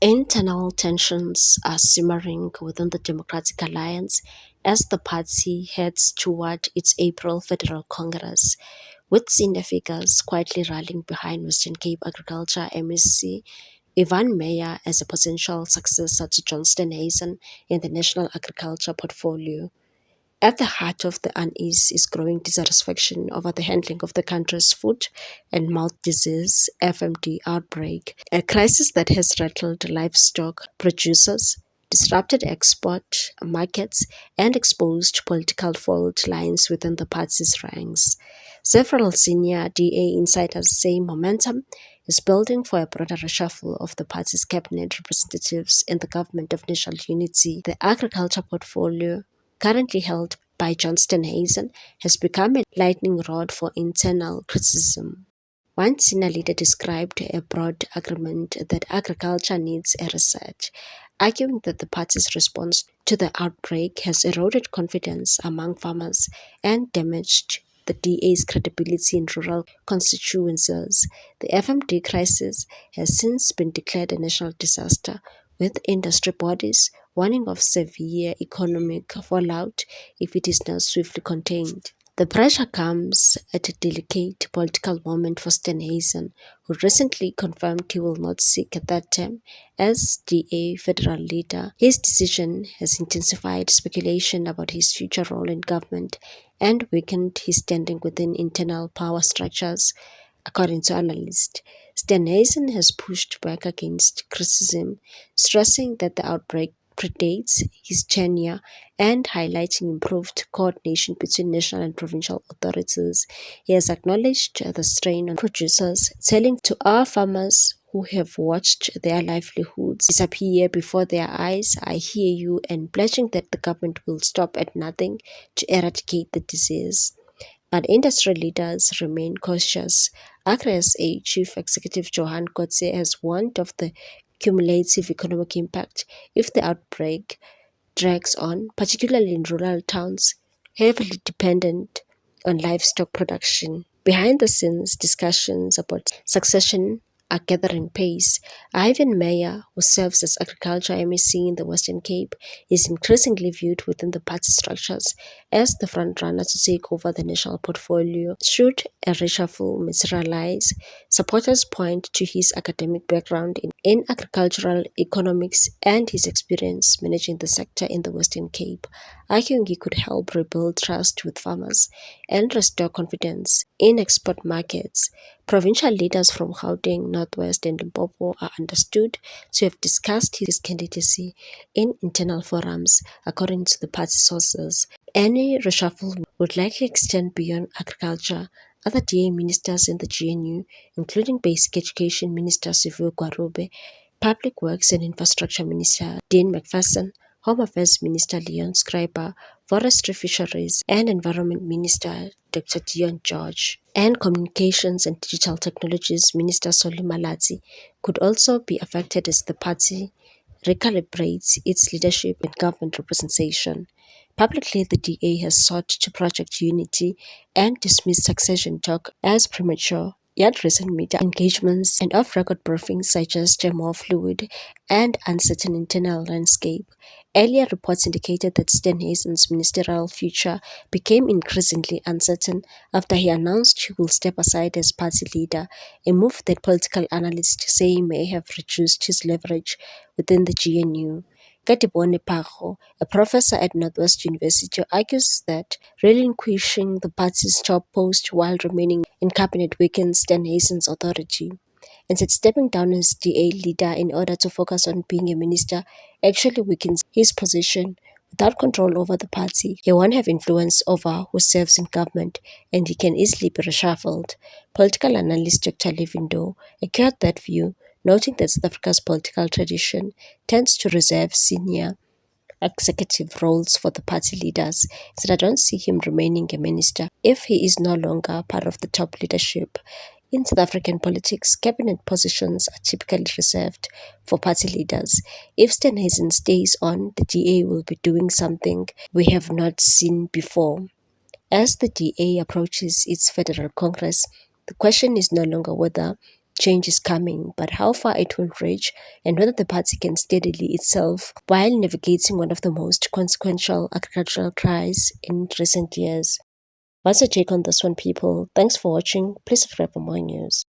Internal tensions are simmering within the Democratic Alliance as the party heads toward its April Federal Congress, with senior figures quietly rallying behind Western Cape Agriculture MEC Ivan Meyer as a potential successor to John Steenhuisen in the National Agriculture portfolio. At the heart of the unease is growing dissatisfaction over the handling of the country's foot and mouth disease (FMD) outbreak, a crisis that has rattled livestock producers, disrupted export markets, and exposed political fault lines within the party's ranks. Several senior DA insiders say momentum is building for a broader reshuffle of the party's cabinet representatives in the Government of National Unity. The agriculture portfolio, currently held by John Steenhuisen, has become a lightning rod for internal criticism. One senior leader described a broad agreement that agriculture needs a reset, arguing that the party's response to the outbreak has eroded confidence among farmers and damaged the DA's credibility in rural constituencies. The FMD crisis has since been declared a national disaster, with industry bodies warning of severe economic fallout if it is not swiftly contained. The pressure comes at a delicate political moment for Steenhuisen, who recently confirmed he will not seek a third term as DA federal leader. His decision has intensified speculation about his future role in government and weakened his standing within internal power structures. According to analysts, Steenhuisen has pushed back against criticism, stressing that the outbreak predates his tenure and highlighting improved coordination between national and provincial authorities. He has acknowledged the strain on producers, telling to our farmers who have watched their livelihoods disappear before their eyes, "I hear you," and pledging that the government will stop at nothing to eradicate the disease. But industry leaders remain cautious. AgriSA Chief Executive Johan Kotze has warned of the cumulative economic impact if the outbreak drags on, particularly in rural towns heavily dependent on livestock production. Behind the scenes, discussions about succession are gathering pace. Ivan Meyer, who serves as Agriculture MEC in the Western Cape, is increasingly viewed within the party structures as the frontrunner to take over the national portfolio. Should a reshuffle materialize, supporters point to his academic background in agricultural economics and his experience managing the sector in the Western Cape, arguing he could help rebuild trust with farmers and restore confidence in export markets. Provincial leaders from Gauteng, Northwest, and Limpopo are understood to have discussed his candidacy in internal forums, according to the party sources. Any reshuffle would likely extend beyond agriculture. Other DA ministers in the GNU, including Basic Education Minister Sivu Gwarube, Public Works and Infrastructure Minister Dean McPherson, Home Affairs Minister Leon Schreiber, Forestry, Fisheries and Environment Minister Dr. Dion George, and Communications and Digital Technologies Minister Solly Malatsi could also be affected as the party recalibrates its leadership and government representation. Publicly, the DA has sought to project unity and dismiss succession talk as premature. Yet recent media engagements and off-record briefings suggest a more fluid and uncertain internal landscape. Earlier reports indicated that Steenhuisen's ministerial future became increasingly uncertain after he announced he will step aside as party leader, a move that political analysts say may have reduced his leverage within the GNU. Katibone Pago, a professor at Northwest University, argues that relinquishing the party's top post while remaining in cabinet weakens Steenhuisen's authority, and said stepping down as DA leader in order to focus on being a minister actually weakens his position. Without control over the party, he won't have influence over who serves in government, and he can easily be reshuffled. Political analyst Dr. Levindo echoed that view, noting that South Africa's political tradition tends to reserve senior executive roles for the party leaders, said, "I don't see him remaining a minister if he is no longer part of the top leadership." In South African politics, cabinet positions are typically reserved for party leaders. If Steenhuisen stays on, the DA will be doing something we have not seen before. As the DA approaches its federal congress, the question is no longer whether change is coming, but how far it will reach and whether the party can steadily itself while navigating one of the most consequential agricultural crises in recent years. What's your take on this one, people? Thanks for watching. Please subscribe for more news.